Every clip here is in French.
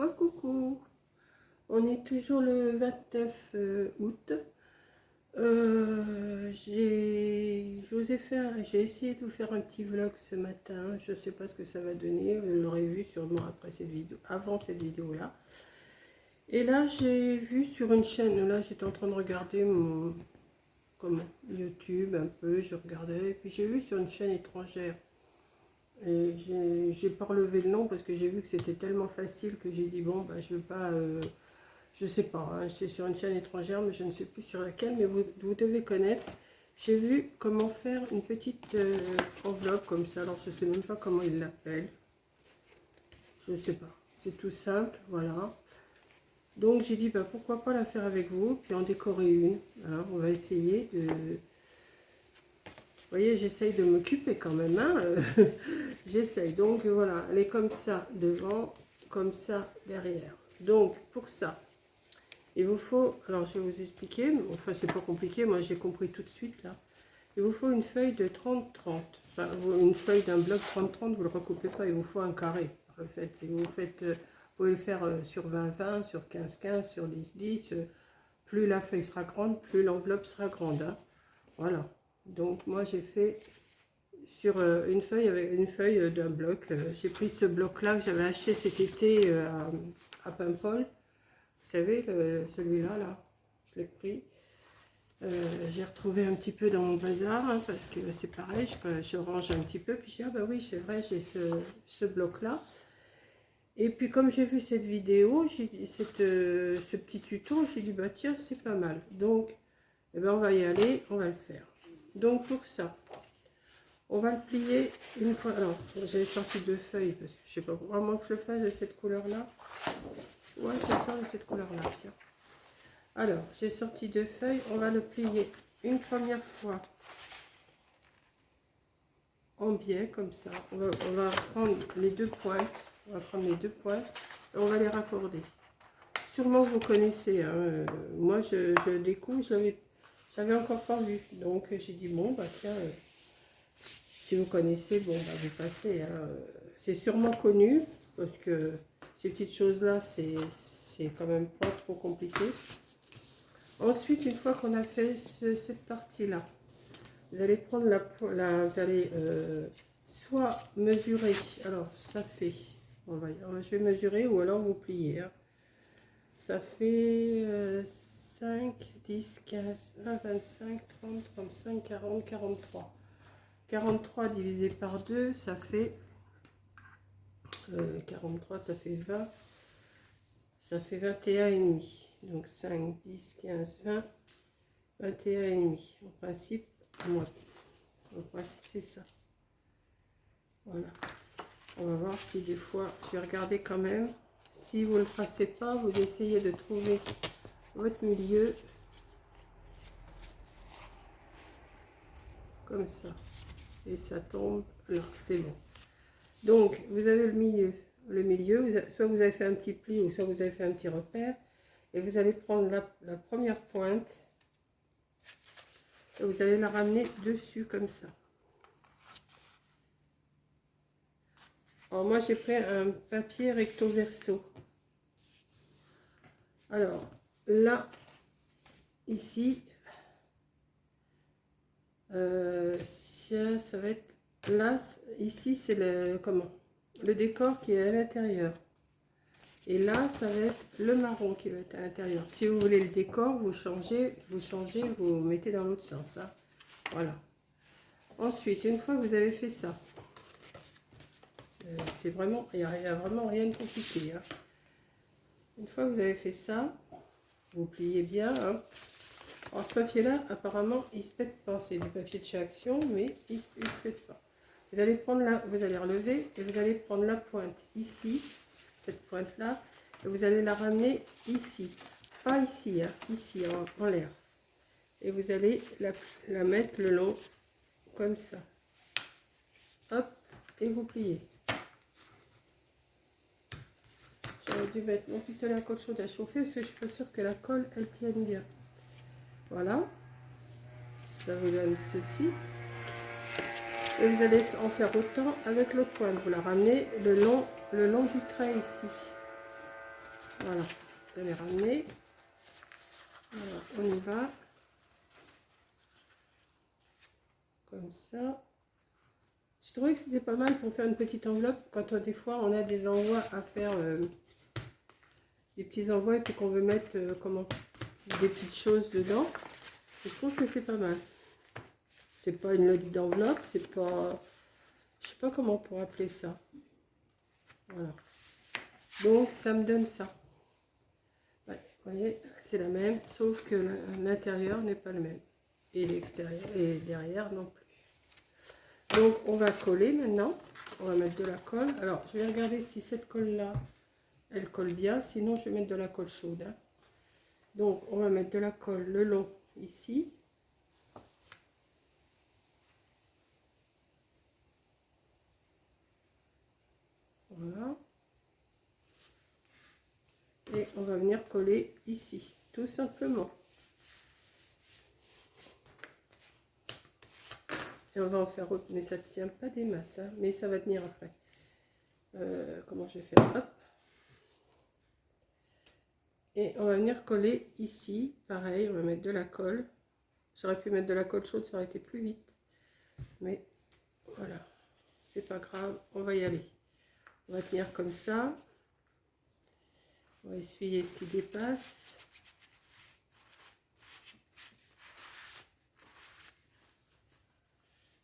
Oh coucou, on est toujours le 29 août. J'ai essayé de vous faire un petit vlog ce matin. Je sais pas ce que ça va donner. Vous l'aurez vu sûrement après cette vidéo, avant cette vidéo là. Et là j'ai vu sur une chaîne. Là j'étais en train de regarder mon YouTube un peu. Je regardais et puis j'ai vu sur une chaîne étrangère. Et j'ai pas relevé le nom parce que j'ai vu que c'était tellement facile que j'ai dit bon bah je veux pas. Je sais pas, hein, c'est sur une chaîne étrangère, mais je ne sais plus sur laquelle, mais vous devez connaître. J'ai vu comment faire une petite enveloppe comme ça, alors je ne sais même pas comment ils l'appellent. Je ne sais pas, c'est tout simple, voilà. Donc j'ai dit, bah, pourquoi pas la faire avec vous, puis en décorer une. Hein, on va essayer de... Vous voyez, j'essaye de m'occuper quand même, hein. J'essaye, donc voilà, elle est comme ça devant, comme ça derrière. Donc pour ça... Il vous faut, alors je vais vous expliquer, enfin c'est pas compliqué, moi j'ai compris tout de suite là. Il vous faut une feuille de 30-30, enfin une feuille d'un bloc 30-30, vous ne le recoupez pas, il vous faut un carré. En fait, si vous faites, vous pouvez le faire sur 20-20, sur 15-15, sur 10-10, plus la feuille sera grande, plus l'enveloppe sera grande. Hein. Voilà, donc moi j'ai fait sur une feuille avec une feuille d'un bloc, j'ai pris ce bloc là que j'avais acheté cet été à Paimpol. Vous savez, celui-là, là, je l'ai pris. J'ai retrouvé un petit peu dans mon bazar, hein, parce que c'est pareil, je range un petit peu. Puis j'ai dit, ah bah oui, c'est vrai, j'ai ce bloc-là. Et puis comme j'ai vu cette vidéo, ce petit tuto, j'ai dit, bah tiens, c'est pas mal. Donc, eh ben, on va y aller, on va le faire. Donc pour ça, on va le plier une fois. Alors, j'ai sorti deux feuilles, parce que je sais pas, vraiment que je le fasse de cette couleur-là. Ouais, je vais le faire de cette couleur-là, tiens. Alors, j'ai sorti deux feuilles, on va le plier une première fois en biais, comme ça. On va prendre les deux pointes, et on va les raccorder. Sûrement vous connaissez, hein, moi je découpe, j'avais encore pas vu. Donc j'ai dit, bon, bah tiens, si vous connaissez, bon, bah vous passez. Hein. C'est sûrement connu, parce que ces petites choses-là, c'est quand même pas trop compliqué. Ensuite, une fois qu'on a fait cette partie-là, vous allez prendre vous allez soit mesurer, alors ça fait, je vais mesurer ou alors vous pliez. Hein. Ça fait 5, 10, 15, 20, 25, 30, 35, 40, 43. 43 divisé par 2, ça fait 43, ça fait 20, ça fait 21,5. Donc 5, 10, 15, 20, 21,5. En principe, moi. En principe, c'est ça. Voilà. On va voir si des fois, je vais regarder quand même. Si vous ne le passez pas, vous essayez de trouver votre milieu. Comme ça. Et ça tombe là, c'est bon. Donc, vous avez le milieu. Soit vous avez fait un petit pli, ou soit vous avez fait un petit repère. Et vous allez prendre la première pointe. Et vous allez la ramener dessus comme ça. Alors moi j'ai pris un papier recto verso. Alors là, ici, ça va être là, ici c'est le décor qui est à l'intérieur. Et là, ça va être le marron qui va être à l'intérieur. Si vous voulez le décor, vous changez, vous mettez dans l'autre sens. Hein. Voilà. Ensuite, une fois que vous avez fait ça, c'est vraiment, il n'y a vraiment rien de compliqué. Hein. Une fois que vous avez fait ça, vous pliez bien. Hein. Alors ce papier-là, apparemment, il ne se pète pas. C'est du papier de chez Action, mais il ne se pète pas. Vous allez prendre vous allez relever et vous allez prendre la pointe ici, cette pointe-là, et vous allez la ramener ici. Pas ici, hein, ici, en l'air. Et vous allez la mettre le long, comme ça. Hop, et vous pliez. J'aurais dû mettre mon pistolet à colle chaude à chauffer parce que je suis pas sûre que la colle, elle tienne bien. Voilà. Ça vous donne ceci. Et vous allez en faire autant avec l'autre pointe. Vous la ramenez le long du trait ici. Voilà, je l'ai ramené. Voilà, on y va. Comme ça. Je trouvais que c'était pas mal pour faire une petite enveloppe quand des fois on a des envois à faire, des petits envois et puis qu'on veut mettre comment, des petites choses dedans. Et je trouve que c'est pas mal. C'est pas une lodi d'enveloppe, c'est pas, je sais pas comment on pourrait appeler ça. Voilà. Donc ça me donne ça. Ouais, vous voyez, c'est la même, sauf que l'intérieur n'est pas le même. Et l'extérieur et derrière non plus. Donc on va coller maintenant. On va mettre de la colle. Alors je vais regarder si cette colle là, elle colle bien. Sinon je vais mettre de la colle chaude. Hein. Donc on va mettre de la colle le long ici. Voilà. Et on va venir coller ici, tout simplement. Et on va en faire autre, mais ça ne tient pas des masses, hein, mais ça va tenir après. Comment je vais faire? Hop. Et on va venir coller ici, pareil, on va mettre de la colle. J'aurais pu mettre de la colle chaude, ça aurait été plus vite. Mais voilà, c'est pas grave, on va y aller. On va tenir comme ça. On va essuyer ce qui dépasse.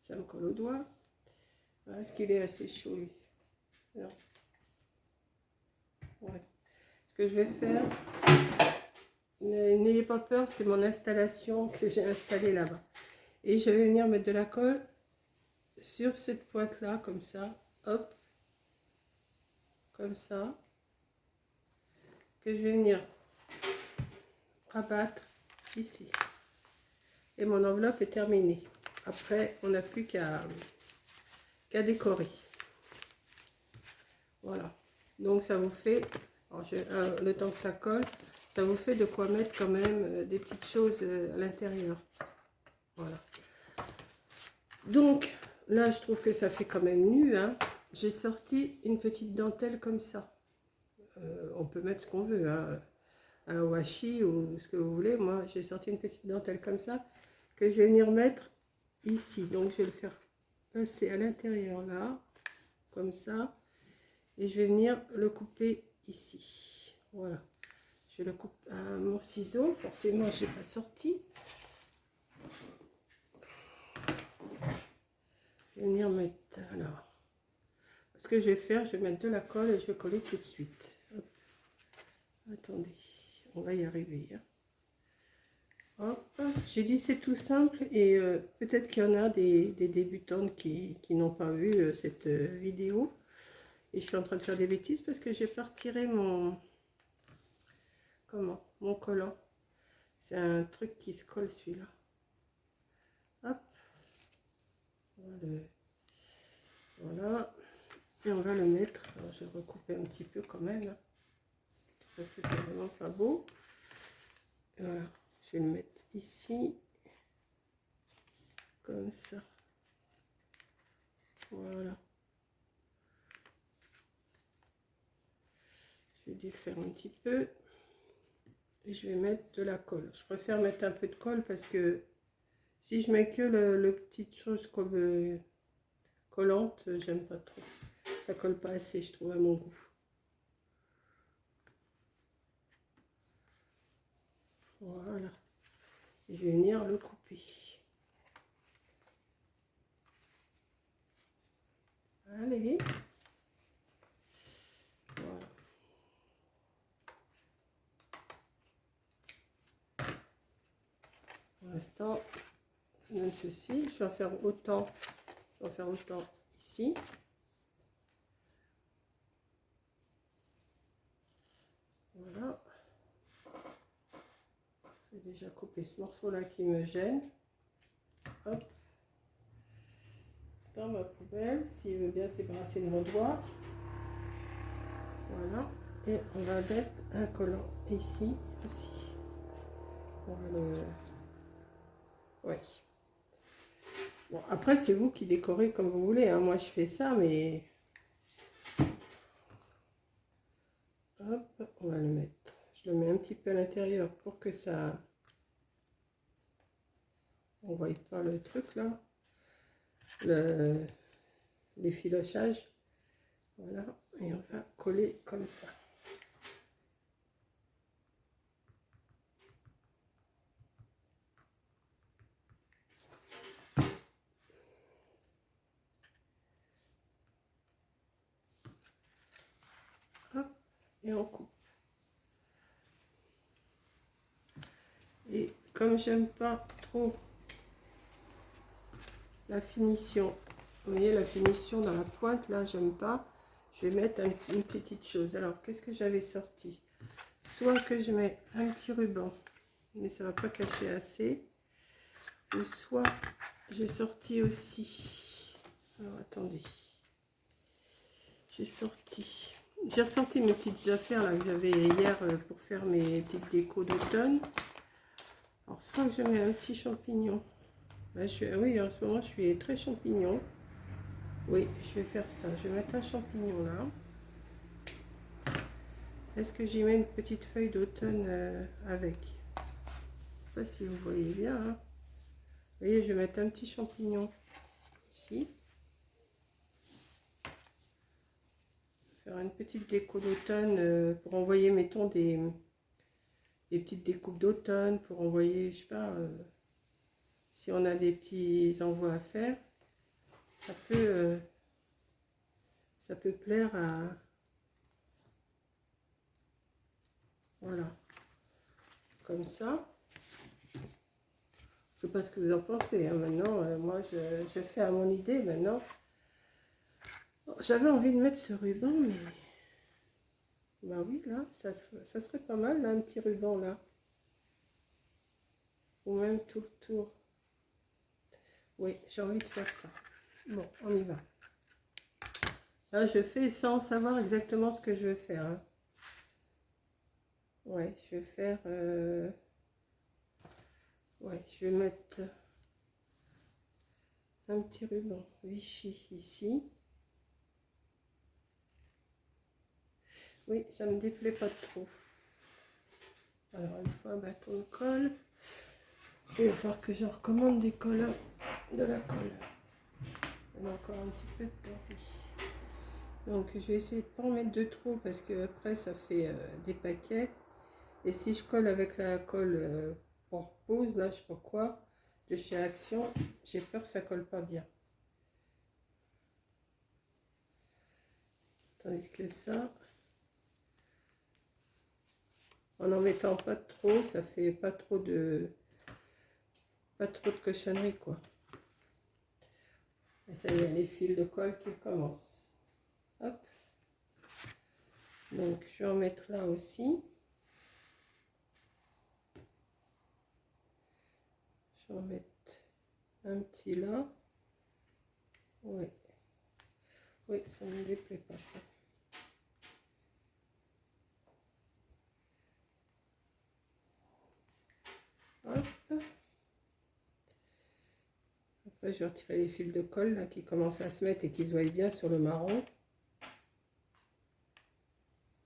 Ça me colle au doigt. Est-ce qu'il est assez chaud lui? Non. Ouais. Ce que je vais faire, n'ayez pas peur, c'est mon installation que j'ai installée là-bas. Et je vais venir mettre de la colle sur cette pointe là, comme ça. Hop. Comme ça. Que je vais venir rabattre ici. Et mon enveloppe est terminée. Après, on n'a plus qu'à décorer. Voilà. Donc ça vous fait, alors le temps que ça colle, ça vous fait de quoi mettre quand même des petites choses à l'intérieur. Voilà. Donc là, je trouve que ça fait quand même nu. Hein. J'ai sorti une petite dentelle comme ça. On peut mettre ce qu'on veut, hein, un washi ou ce que vous voulez. Moi, j'ai sorti une petite dentelle comme ça que je vais venir mettre ici. Donc je vais le faire passer à l'intérieur là, comme ça. Et je vais venir le couper ici. Voilà. Je le coupe à mon ciseau. Forcément, je n'ai pas sorti. Je vais venir mettre. Alors, ce que je vais faire, je vais mettre de la colle et je vais coller tout de suite. Hop. Attendez, on va y arriver. Hein. J'ai dit c'est tout simple et peut-être qu'il y en a des débutantes qui n'ont pas vu cette vidéo. Et je suis en train de faire des bêtises parce que j'ai pas retiré mon collant. C'est un truc qui se colle celui-là. Hop. Voilà. Et on va le mettre. Alors, je vais recouper un petit peu quand même. Hein, parce que c'est vraiment pas beau. Et voilà. Je vais le mettre ici. Comme ça. Voilà. Je vais défaire un petit peu. Et je vais mettre de la colle. Je préfère mettre un peu de colle parce que si je mets que le petite chose comme collante, j'aime pas trop. Ça colle pas assez, je trouve, à mon goût. Voilà. Et je vais venir le couper. Allez. Voilà. Pour l'instant, je donne ceci. Je vais en faire autant. Je vais en faire autant ici. Voilà. Je vais déjà couper ce morceau-là qui me gêne. Hop. Dans ma poubelle, s'il veut bien se débarrasser de mon doigt. Voilà. Et on va mettre un collant ici aussi. On va le... Ouais. Bon, après, c'est vous qui décorez comme vous voulez. Hein. Moi, je fais ça, mais... Hop. Hop, on va le mettre. Je le mets un petit peu à l'intérieur pour que ça... On ne voit pas le truc là. L'effilochage. Voilà. Et on va coller comme ça. Hop, et on coupe. Et comme j'aime pas trop la finition, vous voyez la finition dans la pointe là, j'aime pas, je vais mettre une petite chose. Alors qu'est-ce que j'avais sorti? Soit que je mets un petit ruban, mais ça va pas cacher assez, ou soit j'ai sorti aussi, alors attendez, j'ai ressorti mes petites affaires là que j'avais hier pour faire mes petites décos d'automne. Alors soit que je mets un petit champignon. Là, oui, en ce moment je suis très champignon. Oui, je vais faire ça. Je vais mettre un champignon là. Est-ce que j'y mets une petite feuille d'automne avec? Je ne sais pas si vous voyez bien. Hein. Vous voyez, je vais mettre un petit champignon ici. Faire une petite déco d'automne pour envoyer, mettons, des petites découpes d'automne. Pour envoyer, je sais pas, si on a des petits envois à faire. Ça peut plaire à... Voilà. Comme ça. Je sais pas ce que vous en pensez. Hein. Maintenant, moi, je fais à mon idée maintenant. J'avais envie de mettre ce ruban, mais... Bah oui, là, ça serait pas mal, là, un petit ruban, là. Ou même tout le tour. Oui, j'ai envie de faire ça. Bon, on y va. Là, je fais sans savoir exactement ce que je vais faire. Hein. Ouais, je vais faire... Ouais, je vais mettre un petit ruban Vichy ici. Oui, ça me déplaît pas trop. Alors, une fois un bâton de colle. Il va falloir que je recommande de la colle. Il y en a encore un petit peu de temps. Donc, je vais essayer de ne pas en mettre de trop parce que après ça fait des paquets. Et si je colle avec la colle pour pose, là, je sais pas quoi, de chez Action, j'ai peur que ça colle pas bien. Tandis que ça, en n'en mettant pas trop, ça fait pas trop de cochonneries, quoi. Et ça y est, les fils de colle qui commencent. Hop. Donc, je vais en mettre là aussi. Je vais en mettre un petit là. Oui. Oui, ça ne me déplaît pas ça. Hop. Après, je vais retirer les fils de colle là qui commencent à se mettre et qui se voient bien sur le marron.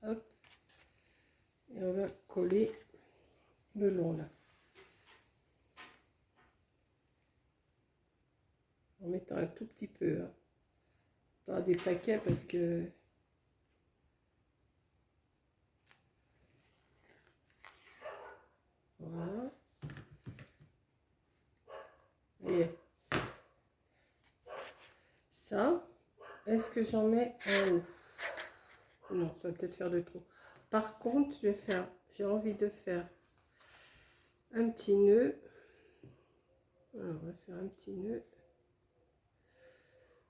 Hop. Et on va coller le long là. En mettant un tout petit peu. Hein. Pas des paquets parce que... Voilà. Et ça, est-ce que j'en mets en haut? Non, ça va peut-être faire de trop. Par contre, j'ai envie de faire un petit nœud. Alors, on va faire un petit nœud.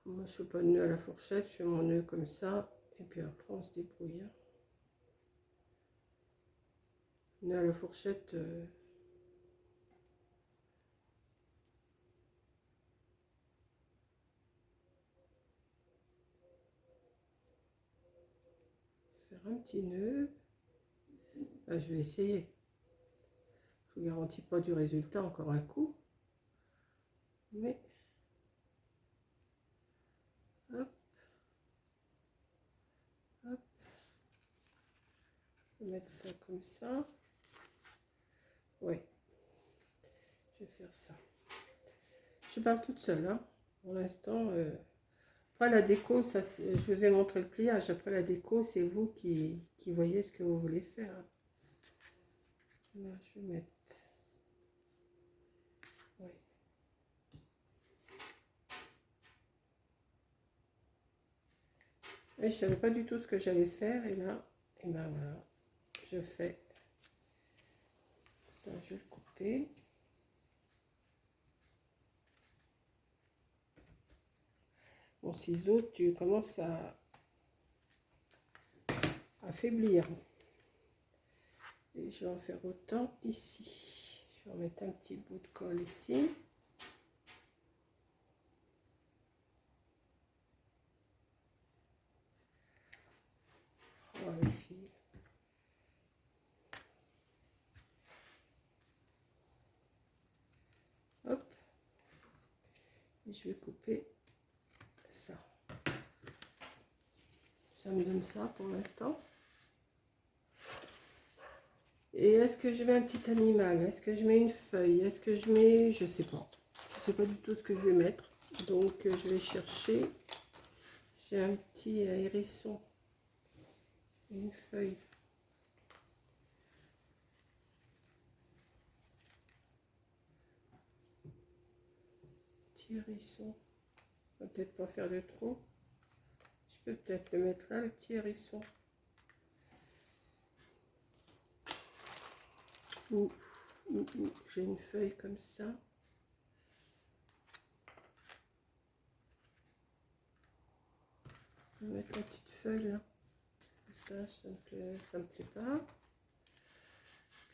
Moi, je ne fais pas de nœud à la fourchette, je fais mon nœud comme ça. Et puis après, on se débrouille. Hein. Nœud à la fourchette... un petit nœud. Là, je vais essayer. Je ne vous garantis pas du résultat encore un coup. Mais hop, hop. Je vais mettre ça comme ça. Ouais, je vais faire ça. Je parle toute seule, hein. Pour l'instant. Après la déco, ça, je vous ai montré le pliage. Après la déco, c'est vous qui voyez ce que vous voulez faire. Là, je vais mettre. Ouais. Et je savais pas du tout ce que j'allais faire. Et là, et ben voilà, je fais ça. Je vais le couper. Mon ciseau, tu commences à affaiblir. Et je vais en faire autant ici. Je vais remettre un petit bout de colle ici. Oh, les filles. Hop. Et je vais couper ça. Ça me donne ça pour l'instant. Et est-ce que je mets un petit animal? Est-ce que je mets une feuille? Est-ce que je mets... Je sais pas. Je sais pas du tout ce que je vais mettre. Donc je vais chercher. J'ai un petit hérisson. Une feuille. Petit hérisson. On va peut-être pas faire de trop. Je peux peut-être le mettre là, le petit hérisson. Ou j'ai une feuille comme ça. Je vais mettre la petite feuille là. Ça me plaît pas.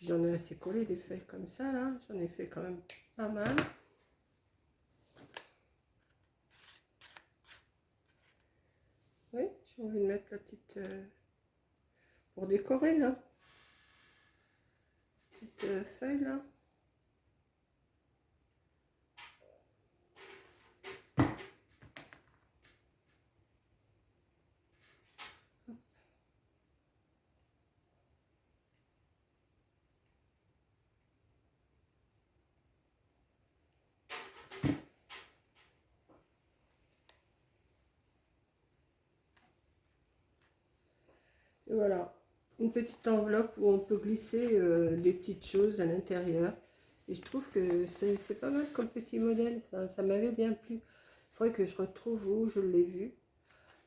J'en ai assez collé des feuilles comme ça là. J'en ai fait quand même pas mal. Oui, j'ai envie de mettre la petite pour décorer là. Petite feuille là. Et voilà, une petite enveloppe où on peut glisser des petites choses à l'intérieur. Et je trouve que c'est pas mal comme petit modèle, ça m'avait bien plu. Il faudrait que je retrouve où je l'ai vu.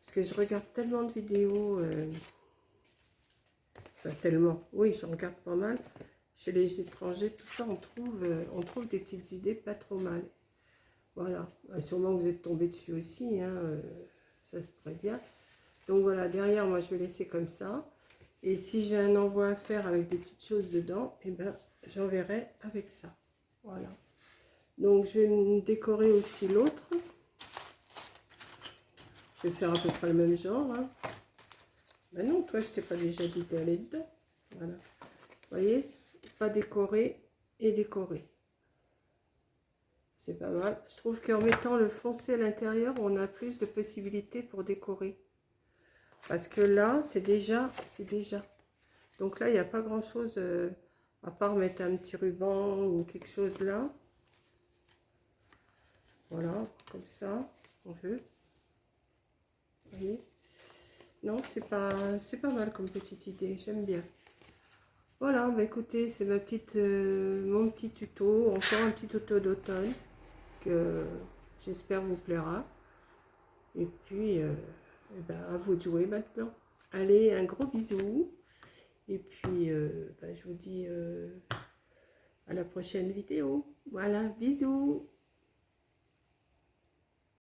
Parce que je regarde tellement de vidéos, enfin tellement, oui, je regarde pas mal. Chez les étrangers, tout ça, on trouve des petites idées pas trop mal. Voilà, sûrement vous êtes tombé dessus aussi, hein, ça se pourrait bien. Donc voilà, derrière, moi, je vais laisser comme ça. Et si j'ai un envoi à faire avec des petites choses dedans, eh ben, j'enverrai avec ça. Voilà. Donc, je vais me décorer aussi l'autre. Je vais faire à peu près le même genre. Hein. Ben non, toi, je t'ai pas déjà dit d'aller dedans. Voilà. Vous voyez, pas décorer et décorer. C'est pas mal. Je trouve qu'en mettant le foncé à l'intérieur, on a plus de possibilités pour décorer. Parce que là, c'est déjà. Donc là, il n'y a pas grand chose à part mettre un petit ruban ou quelque chose là. Voilà, comme ça, on veut. Vous voyez? Non, c'est pas mal comme petite idée, j'aime bien. Voilà, bah écoutez, c'est mon petit tuto, encore un petit tuto d'automne que j'espère vous plaira. Et puis, eh ben, à vous de jouer maintenant. Allez, un gros bisou. Et puis, bah, je vous dis à la prochaine vidéo. Voilà, bisous.